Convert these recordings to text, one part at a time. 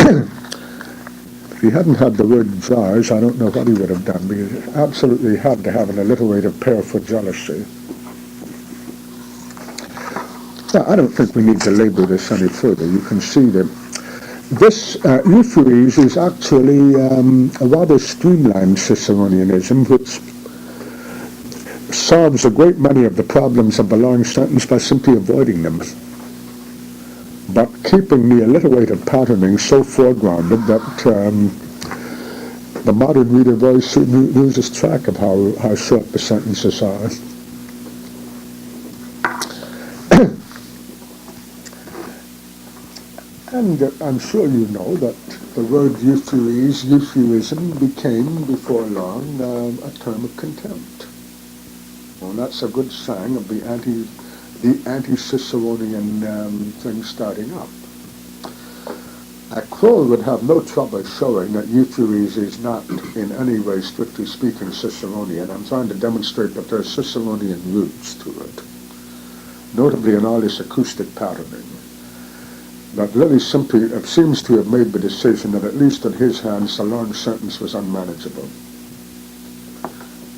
If he hadn't had the word jars, I don't know what he would have done, because he absolutely had to have an alliterative pair for jealousy. Now, I don't think we need to labor this any further. You can see that this euphues is actually a rather streamlined Ciceronianism, which solves a great many of the problems of the long sentence by simply avoiding them, but keeping the alliterative patterning so foregrounded that the modern reader very soon loses track of how short the sentences are. And I'm sure you know that the word euphuism became before long a term of contempt. Well, that's a good sign of the anti-Ciceronian thing starting up. Kroll would have no trouble showing that euphues is not in any way, strictly speaking, Ciceronian. I'm trying to demonstrate that there are Ciceronian roots to it, notably in all this acoustic patterning. But Lilly simply seems to have made the decision that, at least in his hands, the long sentence was unmanageable.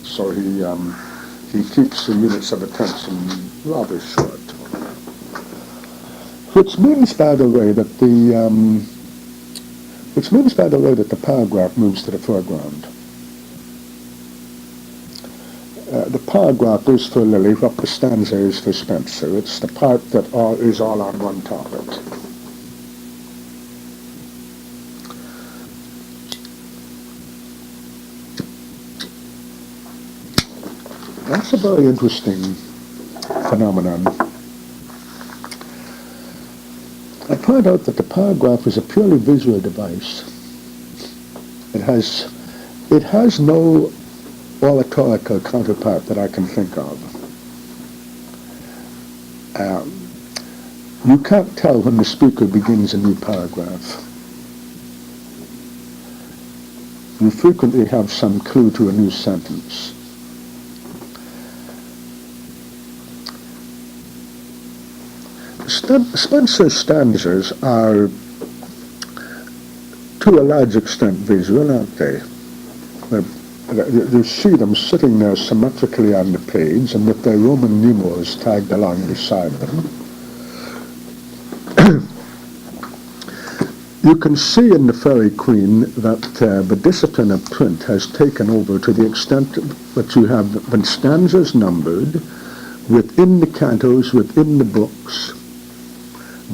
So he keeps the units of attention rather short. Which means, by the way, that the paragraph moves to the foreground. The paragraph is for Lilly what the stanza is for Spencer. It's the part that is all on one topic. That's a very interesting phenomenon. I point out that the paragraph is a purely visual device. It has no oratorical counterpart that I can think of. You can't tell when the speaker begins a new paragraph. You frequently have some clue to a new sentence. Spencer's stanzas are, to a large extent, visual, aren't they? You see them sitting there symmetrically on the page and with their Roman numerals tagged along beside them. You can see in the Fairy Queen that the discipline of print has taken over to the extent that you have the stanzas numbered within the cantos, within the books.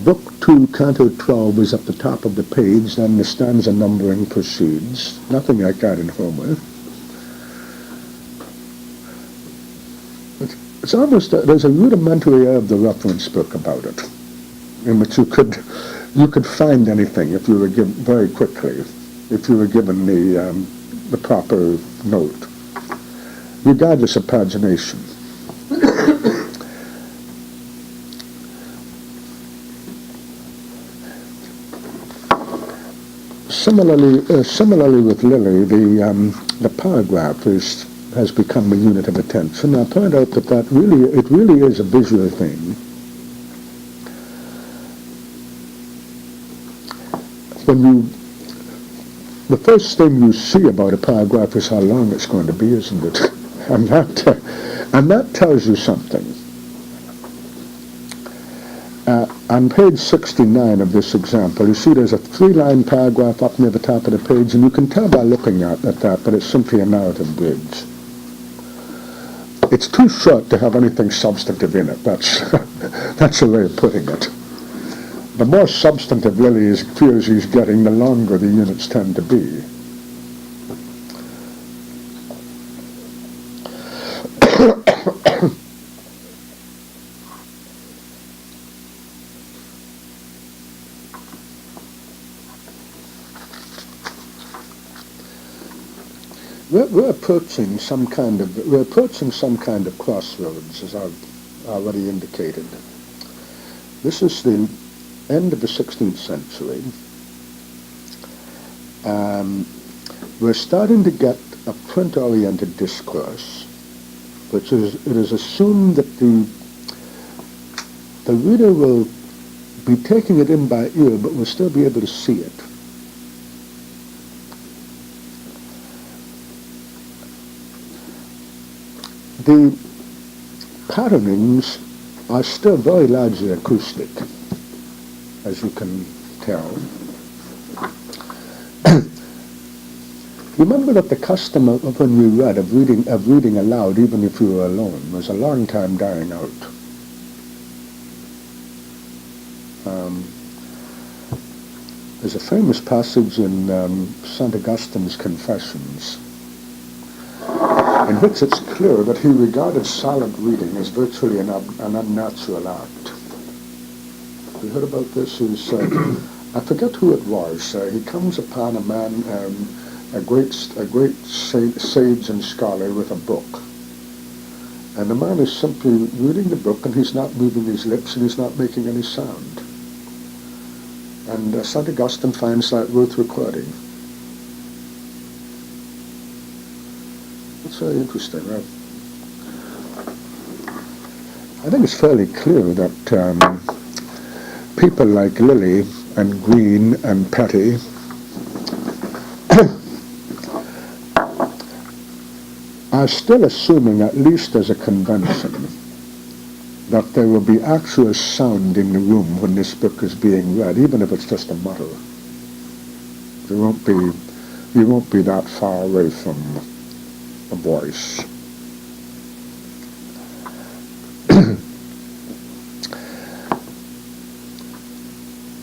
Book 2, Canto 12 is at the top of the page, then the stanza numbering proceeds. Nothing like that in Homer. It's almost, there's a rudimentary air of the reference book about it, in which you could find anything if you were given, very quickly, if you were given the proper note, regardless of pagination. Similarly with Lilly, the paragraph has become a unit of attention. I point out that it really is a visual thing. The first thing you see about a paragraph is how long it's going to be, isn't it? And that tells you something. On page 69 of this example, you see there's a 3-line paragraph up near the top of the page, and you can tell by looking at that but it's simply a narrative bridge. It's too short to have anything substantive in it. That's a way of putting it. The more substantive Lilly feels he's getting, the longer the units tend to be. We're approaching some kind of crossroads, as I've already indicated. This is the end of the 16th century. We're starting to get a print-oriented discourse, which is, it is assumed that the reader will be taking it in by ear, but will still be able to see it. The patternings are still very largely acoustic, as you can tell. Remember that the custom of when we read, of reading aloud, even if you were alone, was a long time dying out. There's a famous passage in St. Augustine's Confessions, in which it's clear that he regarded silent reading as virtually an unnatural act. You heard about this? I forget who it was. He comes upon a man, a great sage and scholar with a book. And the man is simply reading the book, and he's not moving his lips, and he's not making any sound. And St. Augustine finds that worth recording. It's very interesting. I think it's fairly clear that people like Lilly and Green and Petty are still assuming, at least as a convention, that there will be actual sound in the room when this book is being read, even if it's just a mutter. You won't be that far away from a voice.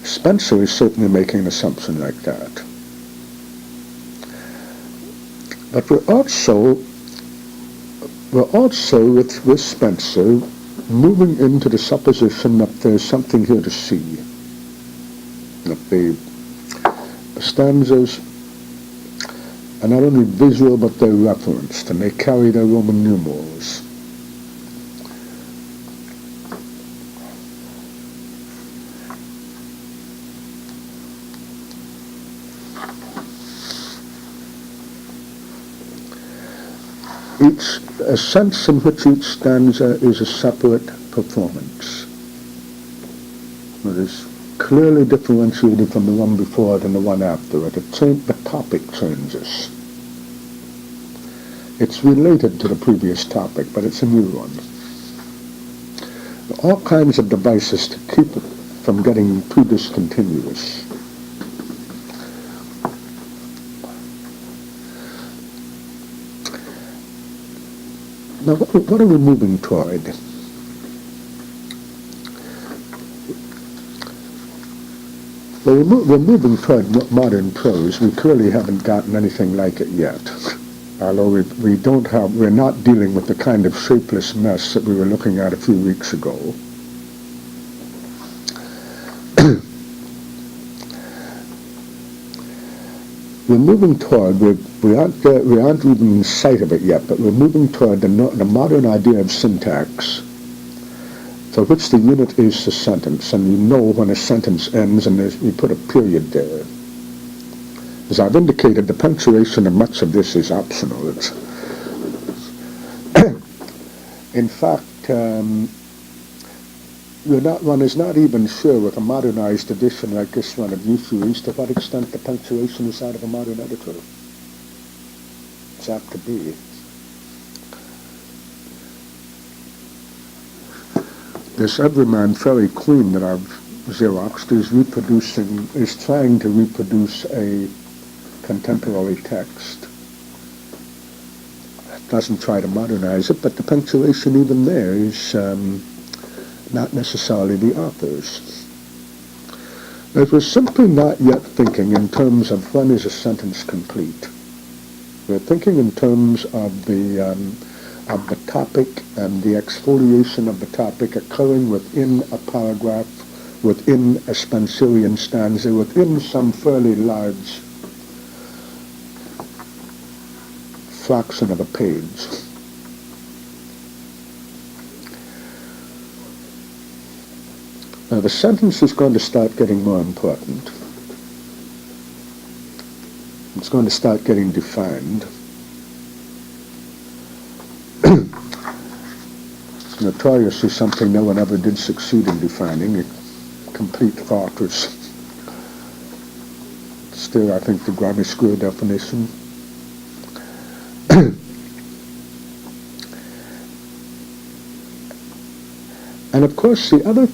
Spencer is certainly making an assumption like that. But we're also with Spencer moving into the supposition that there's something here to see. That the stanzas are not only visual, but they're referenced, and they carry their Roman numerals. A sense in which each stanza is a separate performance. It is clearly differentiated from the one before it and the one after it. The topic changes. It's related to the previous topic, but it's a new one. There are all kinds of devices to keep it from getting too discontinuous. Now, what are we moving toward? Well, we're moving toward modern prose. We clearly haven't gotten anything like it yet. Although we're not dealing with the kind of shapeless mess that we were looking at a few weeks ago. We're moving toward, we aren't even in sight of it yet, but we're moving toward the modern idea of syntax, for which the unit is the sentence, and you know when a sentence ends and you put a period there. As I've indicated, the punctuation of much of this is optional. In fact, one is not even sure with a modernized edition like this one of Euphues to what extent the punctuation is out of a modern editor. It's apt to be. This Everyman Ferry Queen that I've Xeroxed is trying to reproduce a contemporary text. It doesn't try to modernize it, but the punctuation even there is not necessarily the author's. It was simply not yet thinking in terms of when is a sentence complete. We're thinking in terms of the topic and the exfoliation of the topic occurring within a paragraph, within a Spenserian stanza, within some fairly large fraction of a page. Now the sentence is going to start getting more important. It's going to start getting defined. It's notoriously something no one ever did succeed in defining. A complete thought was still, I think, the grammar school definition. And of course, another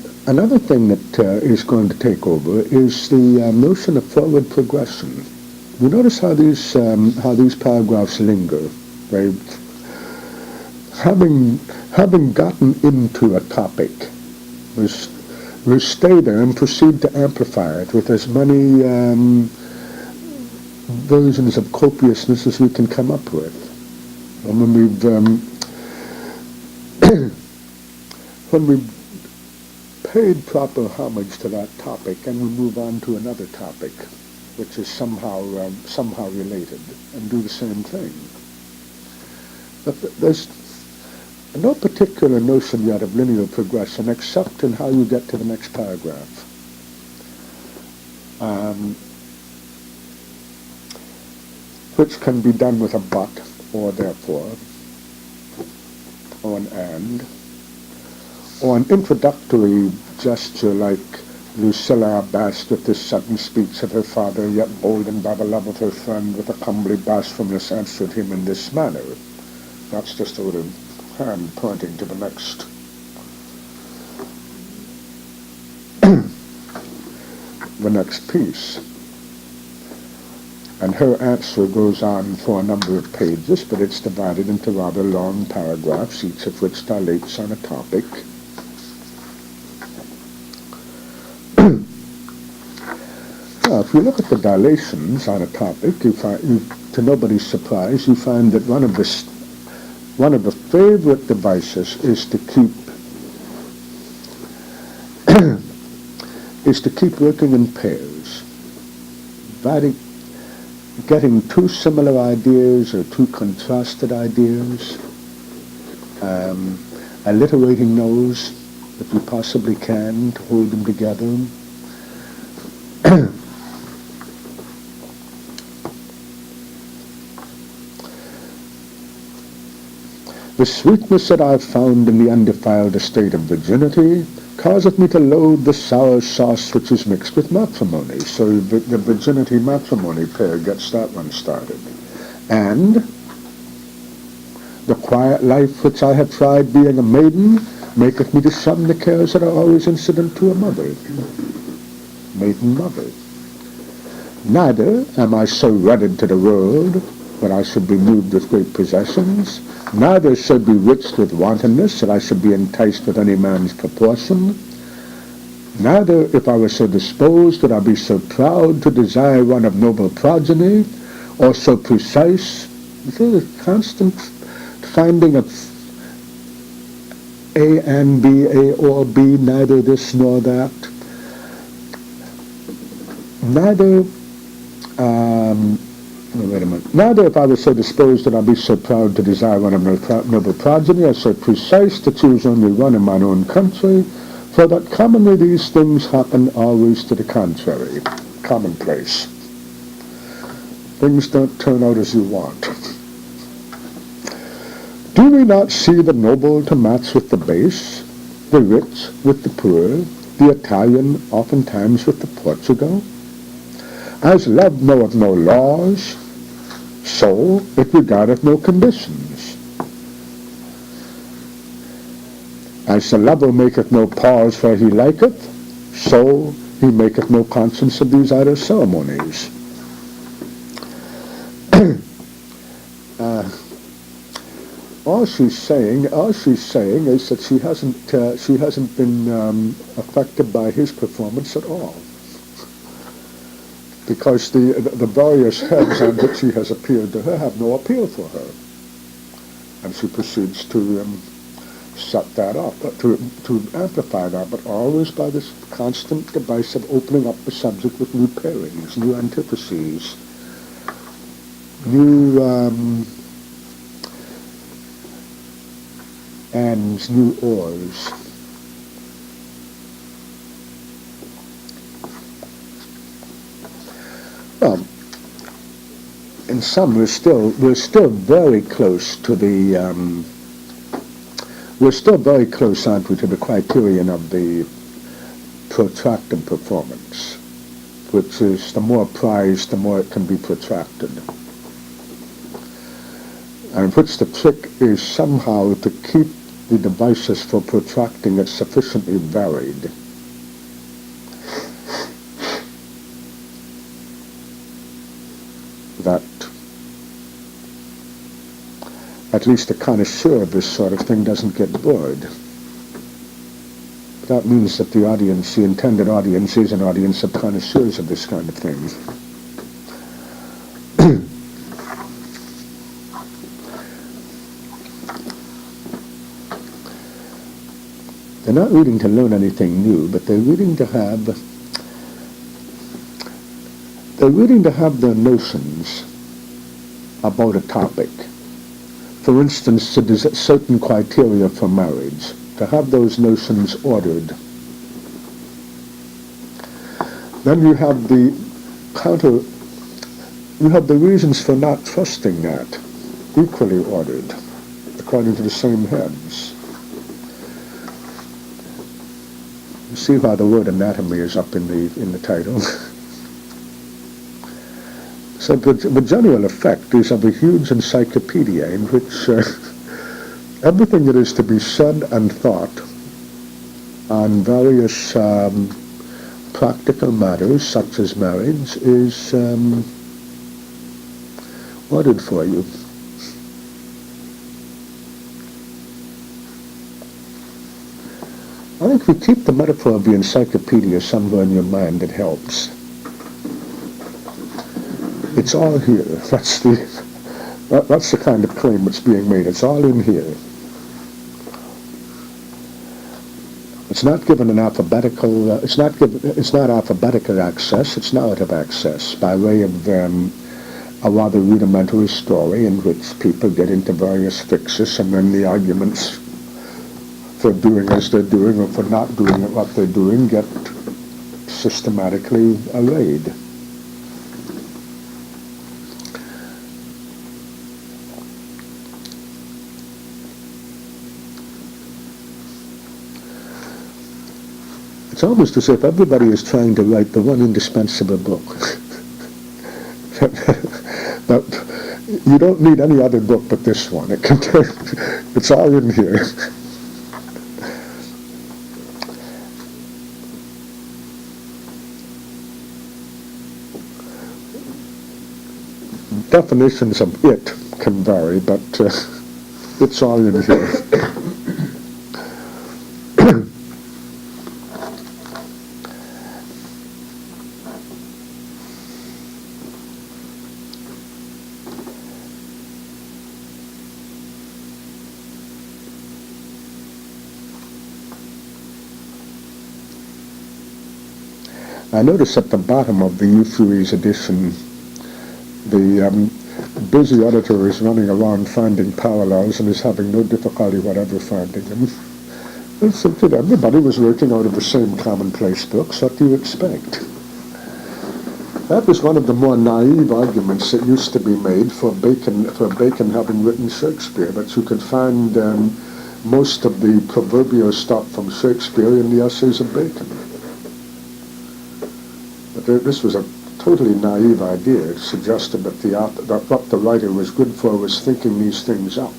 thing that is going to take over is the notion of forward progression. You notice how these paragraphs linger, right? Having gotten into a topic, we stay there and proceed to amplify it with as many versions of copiousness as we can come up with. And when we've paid proper homage to that topic, and we move on to another topic, which is somehow related, and do the same thing. But there's no particular notion yet of linear progression, except in how you get to the next paragraph. Which can be done with a but, or therefore, or an and, or an introductory gesture like Lucilla abashed this sudden speech of her father, yet boldened by the love of her friend, with a humbly bashfulness answered him in this manner. That's just a little hand pointing to the next. The next piece. And her answer goes on for a number of pages, but it's divided into rather long paragraphs, each of which dilates on a topic. Now, if you look at the dilations on a topic, to nobody's surprise, you find that one of the favorite devices is to keep working in pairs, getting two similar ideas or two contrasted ideas, alliterating those if you possibly can to hold them together. The sweetness that I have found in the undefiled estate of virginity causeth me to loathe the sour sauce which is mixed with matrimony. So the virginity-matrimony pair gets that one started. And the quiet life which I have tried being a maiden maketh me to shun the cares that are always incident to a mother. Maiden mother. Neither am I so wedded to the world that I should be moved with great possessions, neither should be rich with wantonness that I should be enticed with any man's proportion, neither, if I were so disposed, would I be so proud to desire one of noble progeny, or so precise. This is a constant finding of A and B, A or B, neither this nor that. Neither, wait a minute. Neither, if I were so disposed, that I be so proud to desire one of noble progeny, or so precise to choose only one in mine own country, for that commonly these things happen always to the contrary. Commonplace. Things don't turn out as you want. Do we not see the noble to match with the base, the rich with the poor, the Italian oftentimes with the Portugal? As love knoweth no laws, so it regardeth no conditions. As the lover maketh no pause where he liketh, so he maketh no conscience of these idle ceremonies. All she's saying is that she hasn't been affected by his performance at all, because the various heads on which he has appeared to her have no appeal for her, and she proceeds to set that up, to amplify that, but always by this constant device of opening up the subject with new pairings, new antitheses, new ands, new ors. Well, in sum, we're still very close to the we're still very close, aren't we, to the criterion of the protracted performance, which is the more prized, the more it can be protracted. And which the trick is somehow to keep the devices for protracting it sufficiently varied. That at least a connoisseur of this sort of thing doesn't get bored. That means that the audience, the intended audience, is an audience of connoisseurs of this kind of thing. They're not reading to learn anything new, but they're reading to have their notions about a topic. For instance, there's certain criteria for marriage, to have those notions ordered. Then you have the reasons for not trusting that, equally ordered, according to the same heads. You see how the word anatomy is up in the title. So the general effect is of a huge encyclopedia in which everything that is to be said and thought on various practical matters such as marriage is ordered for you. I think if you keep the metaphor of the encyclopedia somewhere in your mind, it helps. It's all here. That's the kind of claim that's being made. It's all in here. It's not given an alphabetical. It's not alphabetical access. It's narrative access by way of a rather rudimentary story in which people get into various fixes, and then the arguments for doing as they're doing or for not doing what they're doing get systematically arrayed. It's almost as if everybody is trying to write the one indispensable book. But you don't need any other book but this one. It's all in here. Definitions of it can vary, but it's all in here. I notice at the bottom of the Euphues edition, the busy editor is running around finding parallels and is having no difficulty whatever finding them. It's, everybody was working out of the same commonplace books. What do you expect? That was one of the more naive arguments that used to be made for Bacon having written Shakespeare, that you could find most of the proverbial stuff from Shakespeare in the essays of Bacon. This was a totally naive idea. It suggested that what the writer was good for was thinking these things up.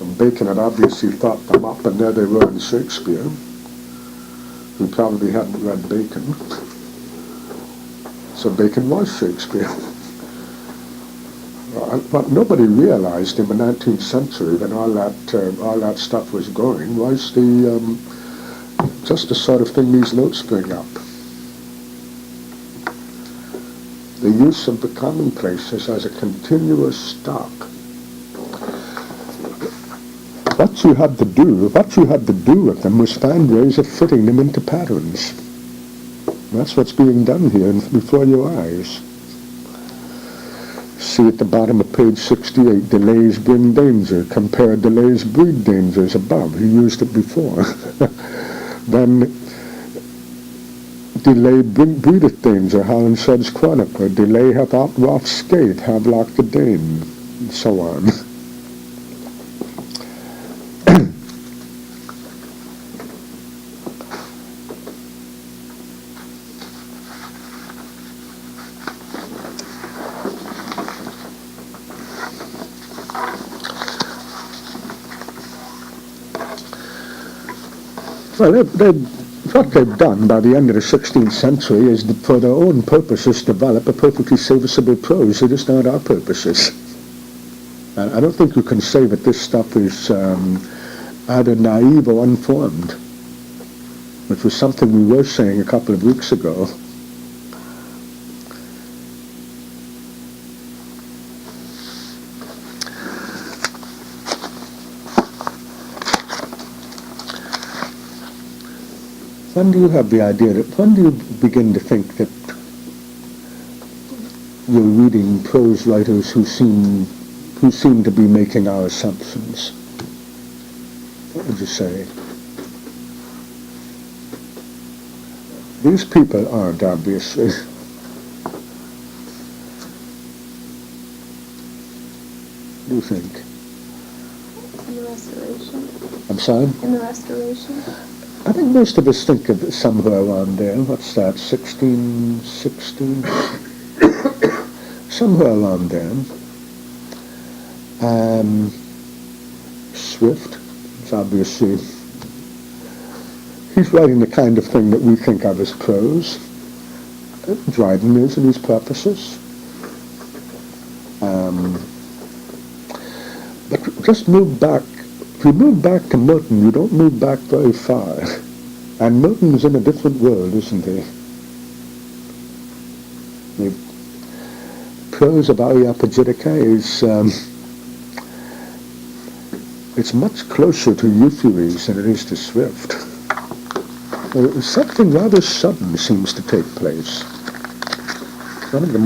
And Bacon had obviously thought them up, and there they were in Shakespeare, who probably hadn't read Bacon. So Bacon was Shakespeare. What nobody realized in the 19th century, when all that stuff was going, was just the sort of thing these notes bring up. The use of the commonplaces as a continuous stock. What you had to do with them was find ways of fitting them into patterns. That's what's being done here before your eyes. See at the bottom of page 68, delays bring danger. Compare delays breed dangers above. He used it before. Then delay breedeth danger, Holinshed's chronicler. Delay hath outwrought scathe, Havelock the Dane, and so on. Well, what they've done by the end of the 16th century is, for their own purposes, develop a perfectly serviceable prose. It is not our purposes. And I don't think you can say that this stuff is either naive or unformed, which was something we were saying a couple of weeks ago. When do you have the idea when do you begin to think that you're reading prose writers who seem to be making our assumptions? What would you say? These people aren't, obviously. What do you think? In the Restoration. I'm sorry? In the Restoration. I think most of us think of it somewhere around there. What's that, 1616? Somewhere around there. Swift, it's obviously, he's writing the kind of thing that we think of as prose. Dryden is in his purposes. But just move back. If you move back to Milton, you don't move back very far. And Milton is in a different world, isn't he? The prose of Areopagitica is it's much closer to Euphues than it is to Swift. Something rather sudden seems to take place. It's one of the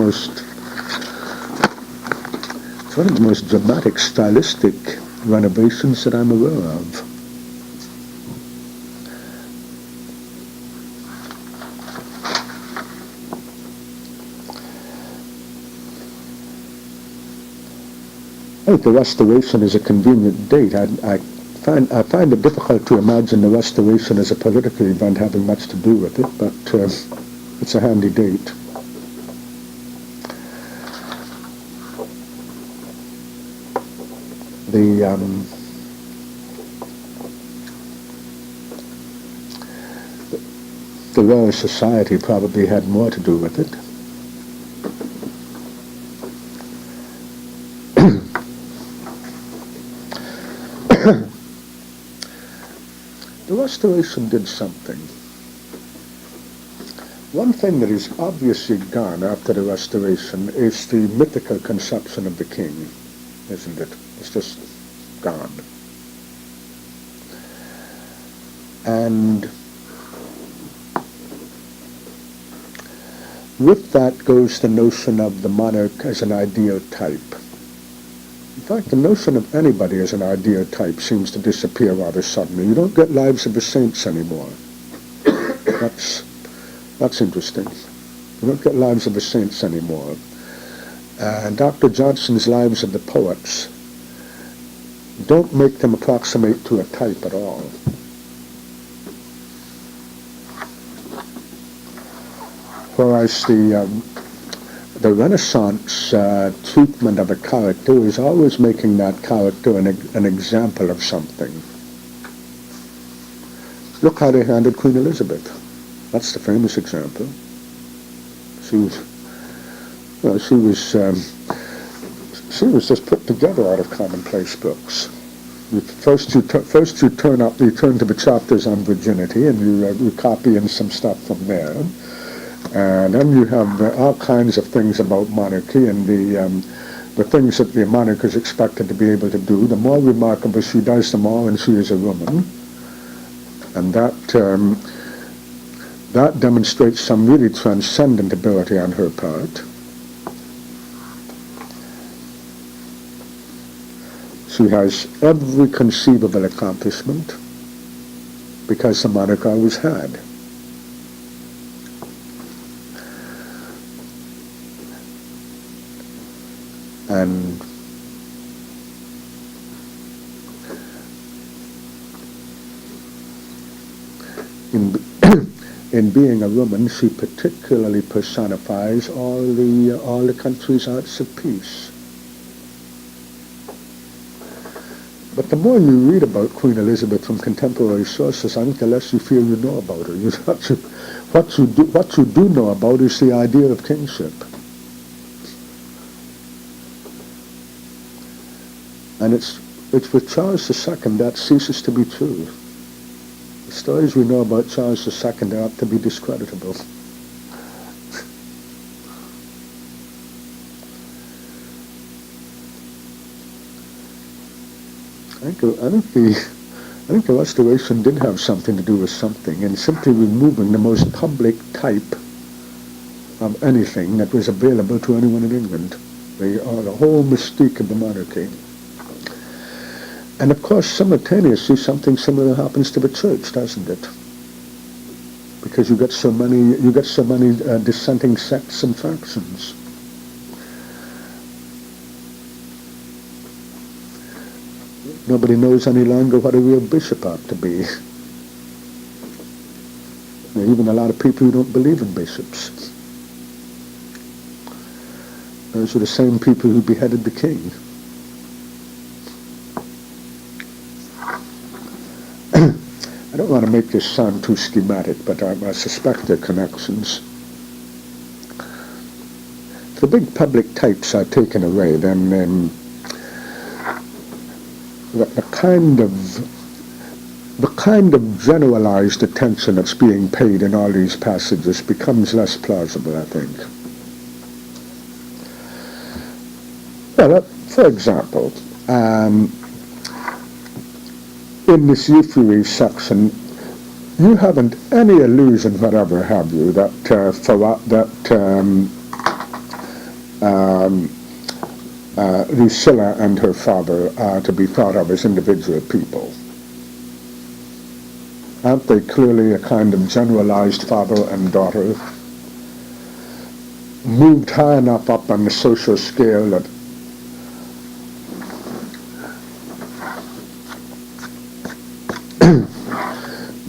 most dramatic stylistic renovations that I'm aware of. I think the Restoration is a convenient date. I find it difficult to imagine the Restoration as a political event having much to do with it, but it's a handy date. The Royal Society probably had more to do with it. The Restoration did something. One thing that is obviously gone after the Restoration is the mythical conception of the king, isn't it? It's just gone. And with that goes the notion of the monarch as an ideal type. In fact, the notion of anybody as an ideal type seems to disappear rather suddenly. You don't get Lives of the Saints anymore. That's interesting. You don't get Lives of the Saints anymore. And Dr. Johnson's Lives of the Poets don't make them approximate to a type at all. Whereas the Renaissance treatment of a character is always making that character an example of something. Look how they handled Queen Elizabeth. That's the famous example. She was just put together out of commonplace books. First you turn to the chapters on virginity, and you copy in some stuff from there. And then you have all kinds of things about monarchy and the things that the monarch is expected to be able to do. The more remarkable she does them all, and she is a woman. And that demonstrates some really transcendent ability on her part. She has every conceivable accomplishment because the monarch always had. And in being a woman, she particularly personifies all the country's arts of peace. But the more you read about Queen Elizabeth from contemporary sources, I think the less you feel you know about her. What you do know about is the idea of kingship. And it's with Charles II that ceases to be true. The stories we know about Charles II are apt to be discreditable. I think the Restoration did have something to do with something, and simply removing the most public type of anything that was available to anyone in England. The whole mystique of the monarchy. And of course, simultaneously, something similar happens to the church, doesn't it? Because you get so many dissenting sects and factions. Nobody knows any longer what a real bishop ought to be. There are even a lot of people who don't believe in bishops. Those are the same people who beheaded the king. I don't want to make this sound too schematic, but I suspect there are connections. If the big public types are taken away, then the kind of generalized attention that's being paid in all these passages becomes less plausible, I think. Well, for example, in this euphory section, you haven't any illusion whatever, have you, that Lucilla and her father are to be thought of as individual people? Aren't they clearly a kind of generalized father and daughter, moved high enough up on the social scale that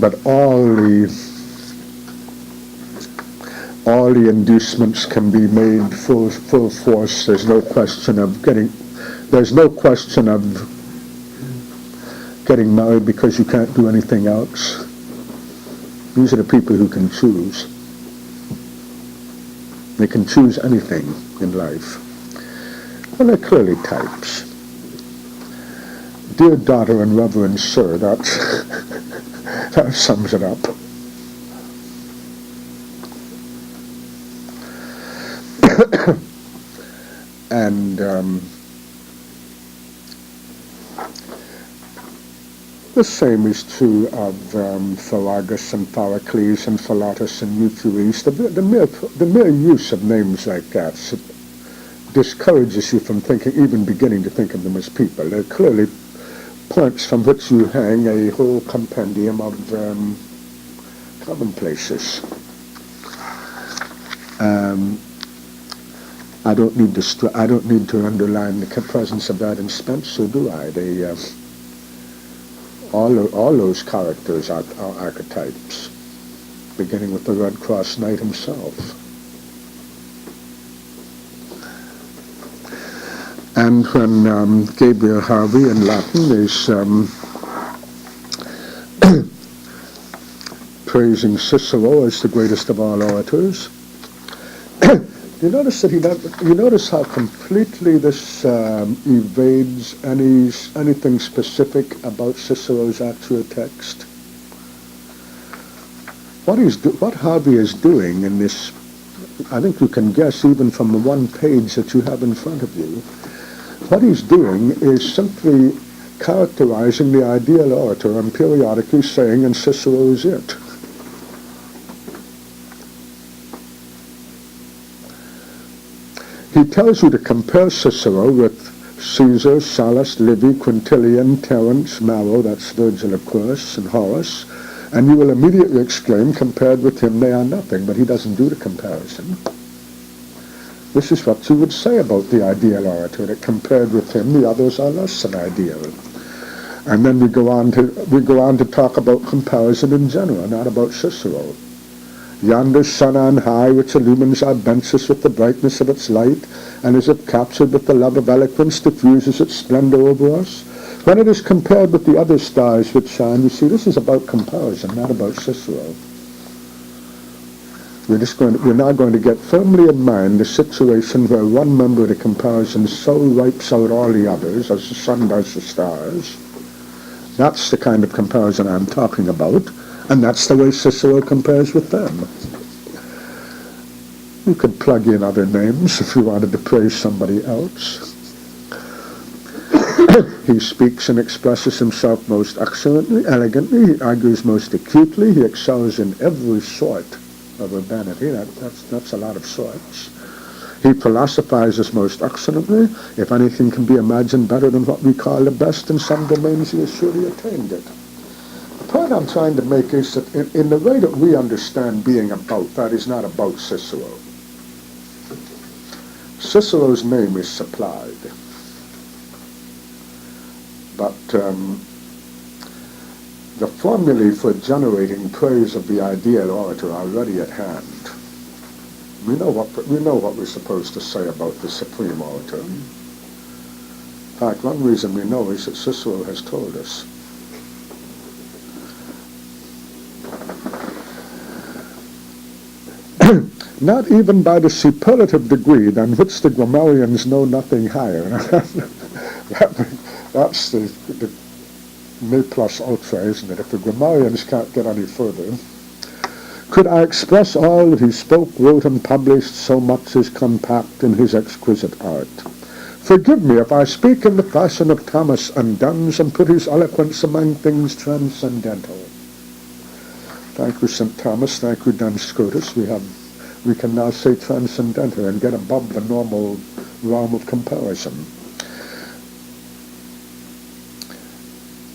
but all the inducements can be made full force. There's no question of getting married because you can't do anything else. These are the people who can choose. They can choose anything in life. Well, they're clearly types. Dear daughter and reverend sir, that sums it up. And the same is true of Ferragus and Thoracles and Philotas and Euphues. The mere use of names like that discourages you from beginning to think of them as people. They're clearly points from which you hang a whole compendium of commonplaces. I don't need to underline the presence of that in Spenser, do I? All those characters are archetypes, beginning with the Red Cross Knight himself. And when Gabriel Harvey in Latin is praising Cicero as the greatest of all orators, you notice how completely this evades anything specific about Cicero's actual text. What Harvey is doing in this, I think you can guess even from the one page that you have in front of you. What he's doing is simply characterizing the ideal orator and periodically saying, and Cicero is it. He tells you to compare Cicero with Caesar, Sallust, Livy, Quintilian, Terence, Maro, that's Virgil of course, and Horace, and you will immediately exclaim, compared with him they are nothing, but he doesn't do the comparison. This is what you would say about the ideal orator, that compared with him the others are less than ideal. And then we go on to talk about comparison in general, not about Cicero. Yonder sun on high, which illumines our benches with the brightness of its light, and as if captured with the love of eloquence, diffuses its splendor over us, When it is compared with the other stars which shine, you see, this is about comparison, not about Cicero. We're now going to get firmly in mind the situation where one member of the comparison so wipes out all the others, as the sun does the stars. That's the kind of comparison I'm talking about, and that's the way Cicero compares with them. You could plug in other names if you wanted to praise somebody else. He speaks and expresses himself most excellently, elegantly, he argues most acutely, he excels in every sort of urbanity. That's a lot of sorts. He philosophizes most excellently. If anything can be imagined better than what we call the best in some domains, he has surely attained it. The point I'm trying to make is that in the way that we understand being about, that is not about Cicero. Cicero's name is supplied. But the formulae for generating praise of the ideal orator are already at hand. We know what we're supposed to say about the supreme orator. In fact, one reason we know is that Cicero has told us. Not even by the superlative degree than which the grammarians know nothing higher. That's the ne plus ultra, isn't it? If the grammarians can't get any further, could I express all that he spoke, wrote, and published, so much is compact in his exquisite art. Forgive me if I speak in the fashion of Thomas and Duns and put his eloquence among things transcendental. Thank you, St. Thomas. Thank you, Duns Scotus. We can now say transcendental and get above the normal realm of comparison.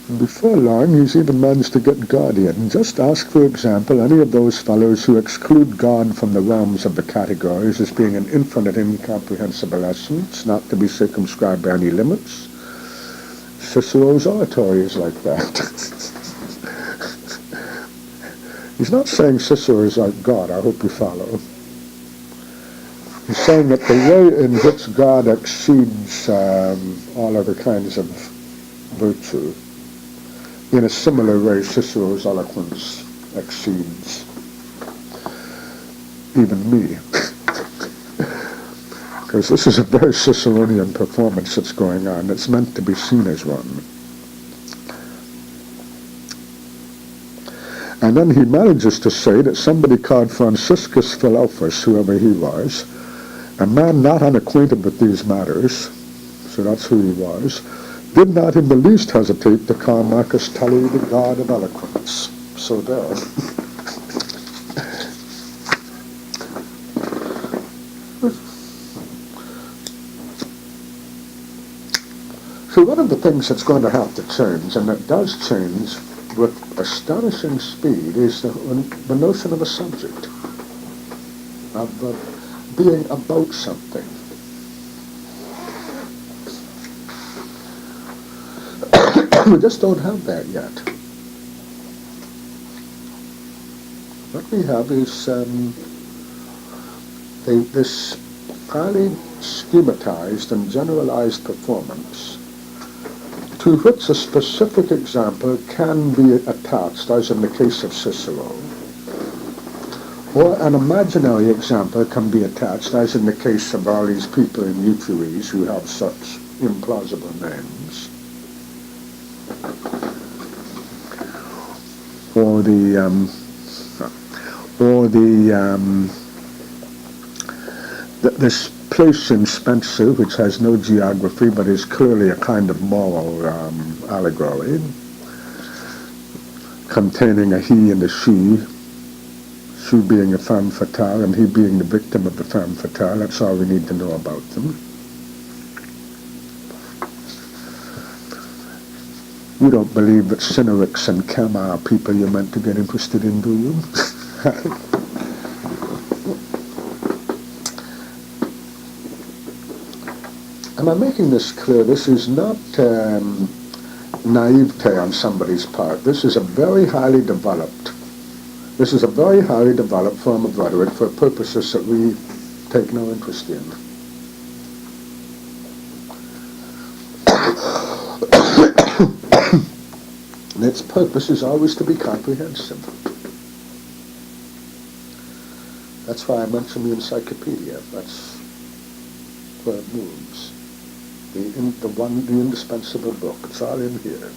And before long, he's even managed to get Guardian. Just ask, for example, any of those fellows who exclude God from the realms of the categories as being an infinite, incomprehensible essence, not to be circumscribed by any limits. Cicero's oratory is like that. He's not saying Cicero is like God, I hope you follow. He's saying that the way in which God exceeds all other kinds of virtue, in a similar way, Cicero's eloquence exceeds even me. Because this is a very Ciceronian performance that's going on. It's meant to be seen as one. And then he manages to say that somebody called Franciscus Philelphus, whoever he was, a man not unacquainted with these matters, so that's who he was, did not in the least hesitate to call Marcus Tully the god of eloquence. So there. So one of the things that's going to have to change, and that does change with astonishing speed, is the notion of a subject, of being about something. We just don't have that yet. What we have is this highly schematized and generalized performance to which a specific example can be attached, as in the case of Cicero, or an imaginary example can be attached, as in the case of all these people in Euphues who have such implausible names, or this place in Spencer, which has no geography but is clearly a kind of moral allegory, containing a he and a she being a femme fatale and he being the victim of the femme fatale. That's all we need to know about them. You don't believe that Cinerix and Kama are people you're meant to get interested in, do you? Am I making this clear? This is not naivete on somebody's part. This is a very highly developed form of rhetoric for purposes that we take no interest in. And its purpose is always to be comprehensive. That's why I mentioned the encyclopedia. That's where it moves. The indispensable book. It's all in here.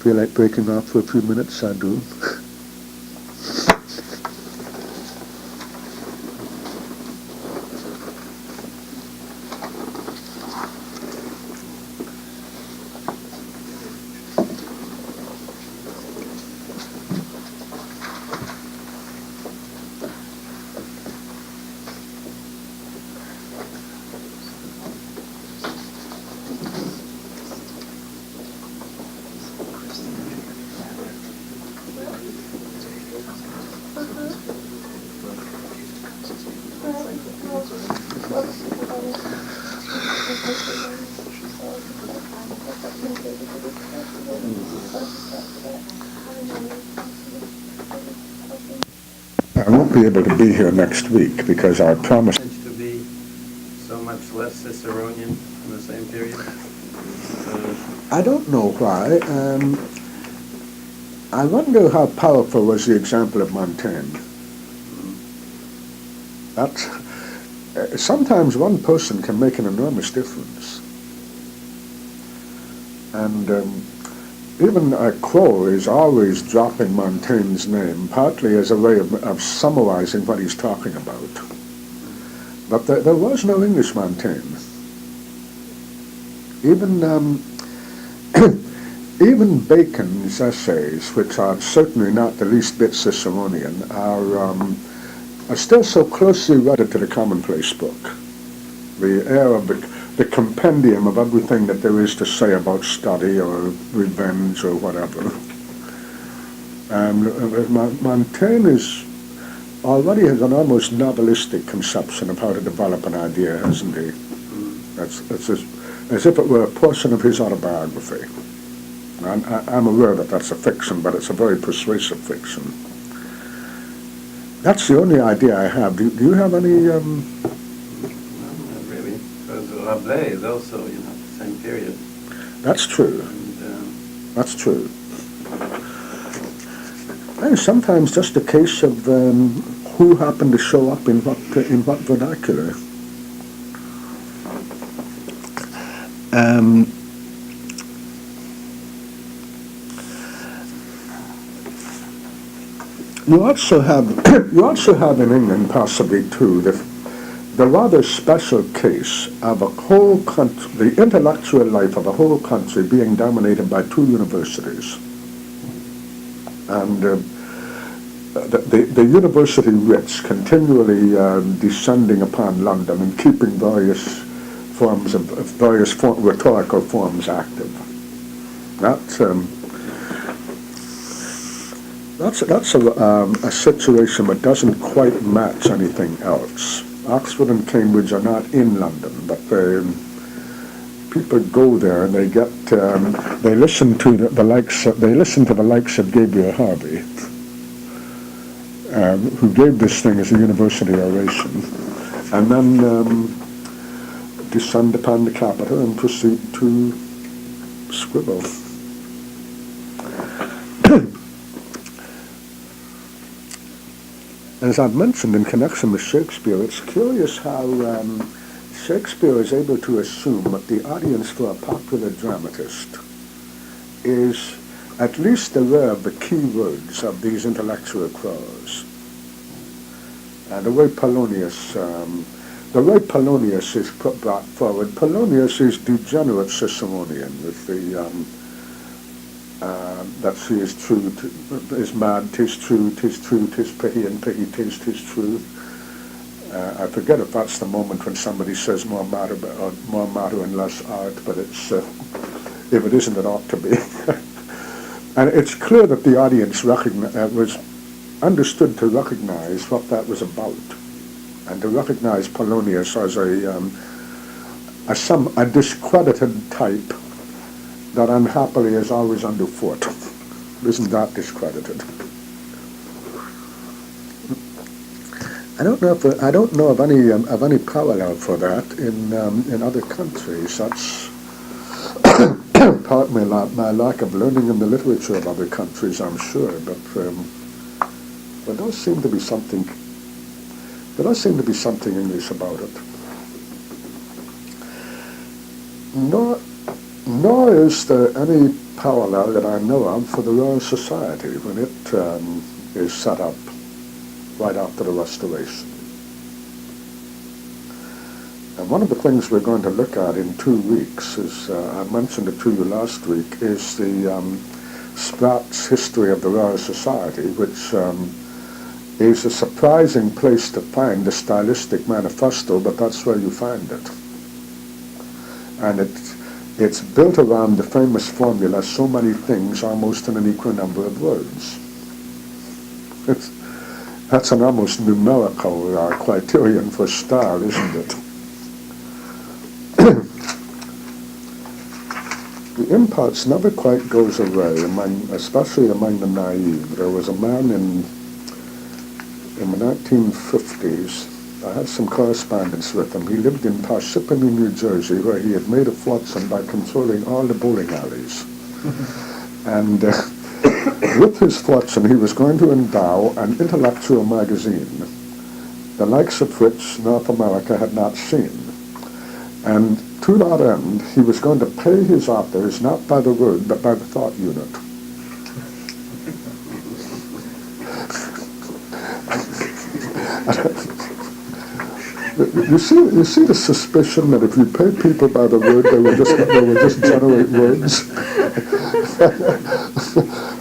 Feel like breaking off for a few minutes? I do. I won't be able to be here next week because I promised. To be so much less Ciceronian in the same period? I don't know why. I wonder how powerful was the example of Montaigne. That sometimes one person can make an enormous difference. And even Crow is always dropping Montaigne's name, partly as a way of summarizing what he's talking about. But there was no English Montaigne. Even Bacon's essays, which are certainly not the least bit Ciceronian, are still so closely wedded to the commonplace book. The air of the compendium of everything that there is to say about study or revenge or whatever. Montaigne already has an almost novelistic conception of how to develop an idea, hasn't he? It's as if it were a portion of his autobiography. I'm aware that that's a fiction, but it's a very persuasive fiction. That's the only idea I have. Do you have any? No, not really. Because Rabelais is also, the same period. That's true. And, That's true. And sometimes just a case of who happened to show up in what vernacular. You also have in England possibly too the rather special case of a whole country, the intellectual life of a whole country being dominated by two universities, and the university wits continually descending upon London and keeping various rhetorical forms active. That's a situation that doesn't quite match anything else. Oxford and Cambridge are not in London, but people go there and they listen to the likes of Gabriel Harvey, who gave this thing as a university oration, and then descend upon the capital and proceed to scribble. As I've mentioned in connection with Shakespeare, it's curious how Shakespeare is able to assume that the audience for a popular dramatist is at least aware of the key words of these intellectual crows. The way Polonius is brought forward. Polonius is degenerate Ciceronian with the that she is true, is mad, 'tis true, 'tis true, 'tis pity, and pity, 'tis true. I forget if that's the moment when somebody says more matter and less art, but it's if it isn't, it ought to be. And it's clear that the audience was understood to recognize what that was about, and to recognize Polonius as a discredited type that unhappily is always underfoot. Isn't that discredited? I don't know of any parallel for that in other countries. That's part of my lack of learning in the literature of other countries, I'm sure. But there does seem to be something. There does seem to be something English about it. Nor is there any parallel that I know of for the Royal Society when it is set up right after the Restoration. And one of the things we're going to look at in 2 weeks is, I mentioned it to you last week, is the Spratt's History of the Royal Society, which is a surprising place to find the stylistic manifesto, but that's where you find it. And it's built around the famous formula, so many things almost in an equal number of words. That's an almost numerical criterion for style, isn't it? The impulse never quite goes away, especially among the naive. There was a man in the 1950s. I had some correspondence with him. He lived in Parsippany, New Jersey, where he had made a fortune by controlling all the bowling alleys. And with his fortune, he was going to endow an intellectual magazine, the likes of which North America had not seen. And to that end, he was going to pay his authors not by the word, but by the thought unit. You see the suspicion that if you pay people by the word, they will just generate words.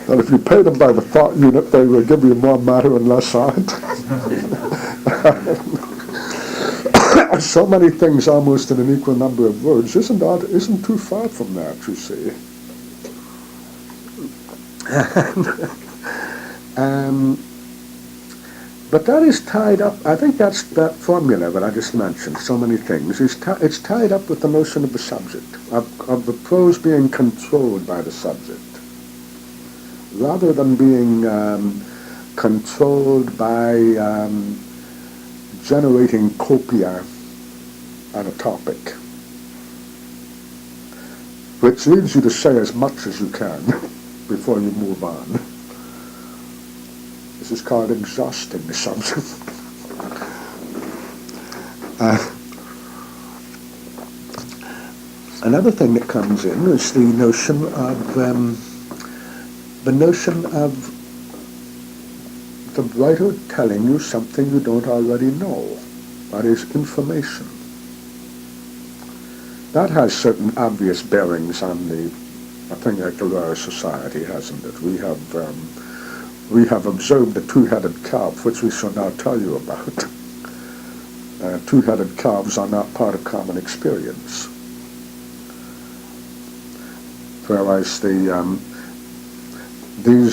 That if you pay them by the thought unit, they will give you more matter and less art. So many things almost in an equal number of words isn't too far from that, you see. But that is tied up, I think that's that formula that I just mentioned, so many things, it's tied up with the notion of the subject, of the prose being controlled by the subject, rather than being controlled by generating copia on a topic, which leads you to say as much as you can before you move on. This is called exhausting the subject. Another thing that comes in is the notion of the writer telling you something you don't already know. That is information. That has certain obvious bearings on a thing like the Royal Society, hasn't it? We have observed a two-headed calf, which we shall now tell you about. Two-headed calves are not part of common experience. Whereas these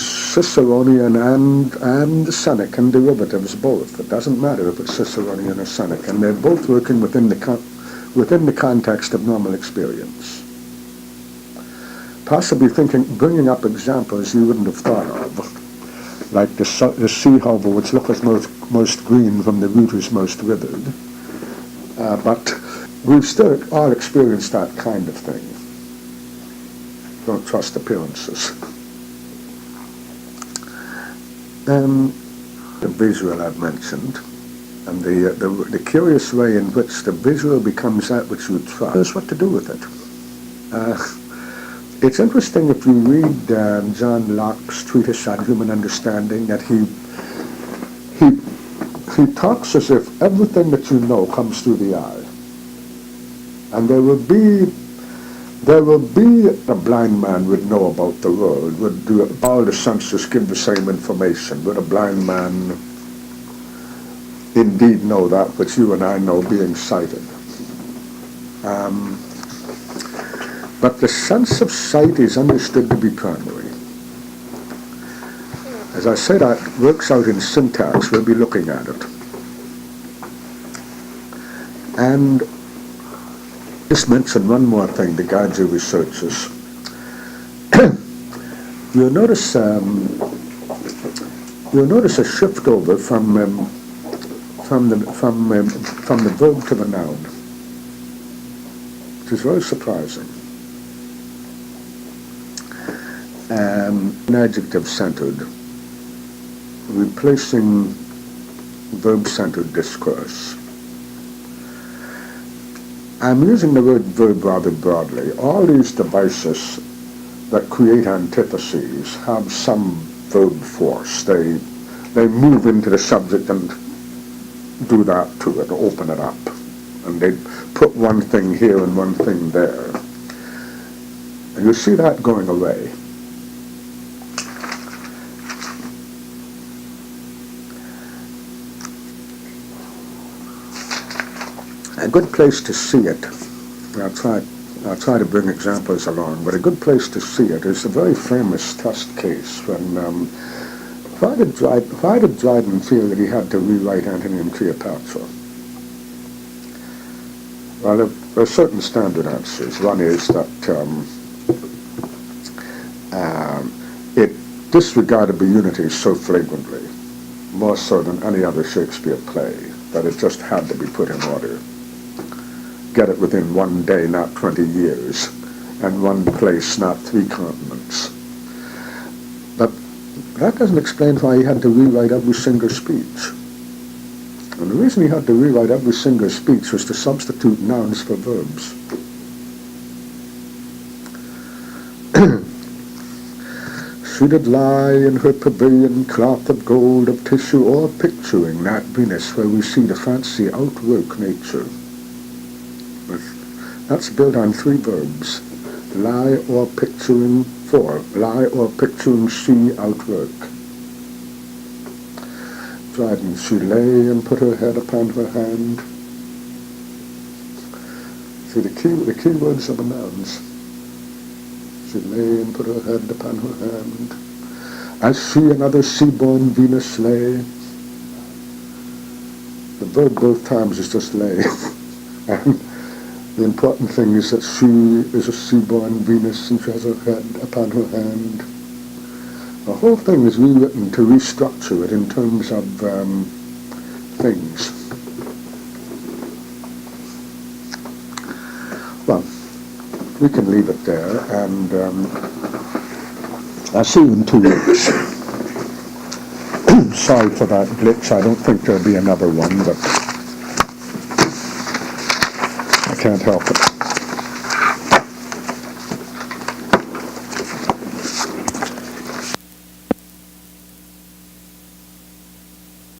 Ciceronian and Senecan derivatives both, it doesn't matter if it's Ciceronian or Senecan, they're both working within the context of normal experience. Possibly bringing up examples you wouldn't have thought of, like the sea hover which looketh most green from the root is most withered. But we've still all experienced that kind of thing. Don't trust appearances. The visual I've mentioned, and the curious way in which the visual becomes that which you trust, is what to do with it. It's interesting if you read John Locke's treatise on human understanding, that he talks as if everything that you know comes through the eye, and there will be a blind man would know about the world, would do all the senses give the same information, would a blind man indeed know that which you and I know being sighted. But the sense of sight is understood to be primary. As I said, that works out in syntax. We'll be looking at it. And just mention one more thing to guide your researches. You'll notice a shift over from from the verb to the noun, which is very surprising. An adjective-centered, replacing verb-centered discourse. I'm using the word verb rather broadly. All these devices that create antitheses have some verb force. They move into the subject and do that to it, open it up. And they put one thing here and one thing there. And you see that going away. A good place to see it, I'll try to bring examples along, but a good place to see it is a very famous test case when why did Dryden feel that he had to rewrite Antony and Cleopatra? Well, there are certain standard answers. One is that it disregarded the unities so flagrantly, more so than any other Shakespeare play, that it just had to be put in order. Get it within one day, not 20 years, and one place, not 3 continents. But that doesn't explain why he had to rewrite every single speech. And the reason he had to rewrite every single speech was to substitute nouns for verbs. She did lie in her pavilion, cloth of gold, of tissue, or picturing that Venus where we see the fancy outwork nature. That's built on 3 verbs. Lie or picturing, 4. Lie or picturing she outwork. Dryden, she lay and put her head upon her hand. See, the key words are the nouns. She lay and put her head upon her hand. As she another sea-born Venus lay. The verb both times is just lay. And the important thing is that she is a sea-born Venus and she has her head upon her hand. The whole thing is rewritten to restructure it in terms of things. Well, we can leave it there, and I'll see you in 2 weeks. Sorry for that glitch. I don't think there'll be another one, but I can't help it.